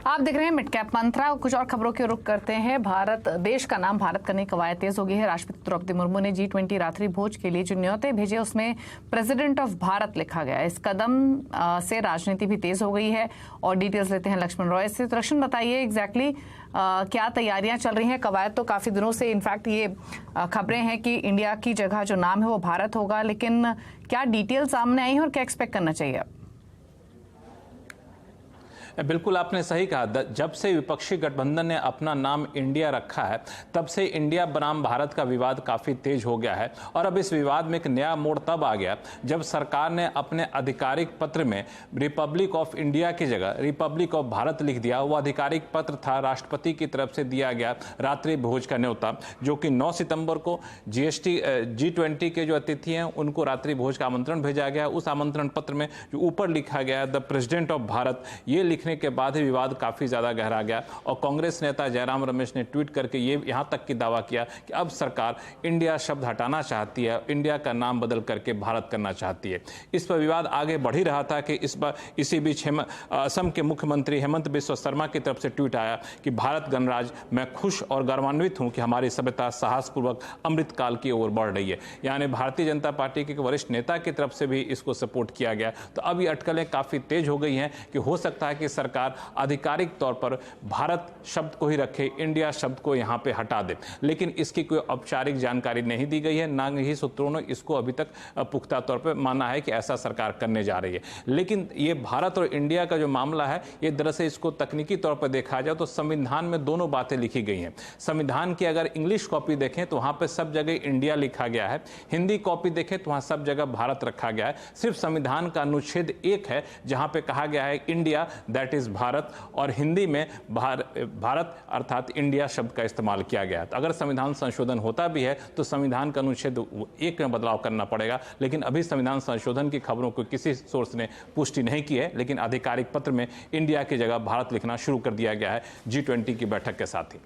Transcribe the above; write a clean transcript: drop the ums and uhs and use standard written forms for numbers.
आप देख रहे हैं मिड कैप मंत्रा। कुछ और खबरों के रुख करते हैं। भारत देश का नाम भारत करने की कवायद तेज हो गई है। राष्ट्रपति द्रौपदी मुर्मू ने G20 रात्रि भोज के लिए जो न्योते भेजे उसमें प्रेसिडेंट ऑफ भारत लिखा गया। इस कदम से राजनीति भी तेज हो गई है। और डिटेल्स लेते हैं लक्ष्मण रॉय से। तो लक्ष्मण, बताइए एग्जैक्टली क्या तैयारियां चल रही हैं। कवायद तो काफी दिनों से, इनफैक्ट ये खबरें हैं कि इंडिया की जगह जो नाम है वो भारत होगा, लेकिन क्या डिटेल सामने आई है और क्या एक्सपेक्ट करना चाहिए? बिल्कुल आपने सही कहा। जब से विपक्षी गठबंधन ने अपना नाम इंडिया रखा है तब से इंडिया बनाम भारत का विवाद काफ़ी तेज हो गया है। और अब इस विवाद में एक नया मोड़ तब आ गया जब सरकार ने अपने आधिकारिक पत्र में रिपब्लिक ऑफ इंडिया की जगह रिपब्लिक ऑफ भारत लिख दिया। वो आधिकारिक पत्र था राष्ट्रपति की तरफ से दिया गया रात्रि भोज का न्योता, जो कि 9 सितंबर को G20 के जो अतिथि हैं उनको रात्रि भोज का आमंत्रण भेजा गया। उस आमंत्रण पत्र में जो ऊपर लिखा गया द प्रेसिडेंट ऑफ भारत, ये लिखने के बाद ही विवाद काफी ज्यादा गहरा गया। और कांग्रेस नेता जयराम रमेश ने ट्वीट करके ये यहां तक की दावा किया कि अब सरकार इंडिया शब्द हटाना चाहती है, इंडिया का नाम बदल करके भारत करना चाहती है। इस पर विवाद आगे बढ़ ही रहा था कि इसी बीच असम के मुख्यमंत्री हेमंत बिस्वा शर्मा की तरफ से ट्वीट आया कि भारत गणराज्य, मैं खुश और गौरवान्वित हूं कि हमारी सभ्यता साहसपूर्वक अमृतकाल की ओर बढ़ रही है। यानी भारतीय जनता पार्टी के वरिष्ठ नेता की तरफ से भी इसको सपोर्ट किया गया। तो अब ये अटकलें काफी तेज हो गई हैं कि हो सकता है कि सरकार आधिकारिक तौर पर भारत शब्द को ही रखे, इंडिया शब्द को यहां पे हटा दे। लेकिन इसकी कोई औपचारिक जानकारी नहीं दी गई है, ना ही सूत्रों ने इसको अभी तक पुख्ता तौर पर माना है कि ऐसा सरकार करने जा रही है। लेकिन ये भारत और इंडिया का जो मामला है, ये दरअसल इसको तकनीकी तौर पर देखा जाए तो संविधान में दोनों बातें लिखी गई हैं। संविधान की अगर इंग्लिश कॉपी देखें तो वहां पर सब जगह इंडिया लिखा गया है, हिंदी कॉपी देखें तो वहां सब जगह भारत रखा गया है। सिर्फ संविधान का अनुच्छेद 1 है जहां पे कहा गया है इंडिया दैट इज भारत, और हिंदी में भारत अर्थात इंडिया शब्द का इस्तेमाल किया गया है। तो अगर संविधान संशोधन होता भी है तो संविधान का अनुच्छेद 1 में बदलाव करना पड़ेगा। लेकिन अभी संविधान संशोधन की खबरों को किसी सोर्स ने पुष्टि नहीं की है, लेकिन आधिकारिक पत्र में इंडिया की जगह भारत लिखना शुरू कर दिया गया है G20 की बैठक के साथ ही।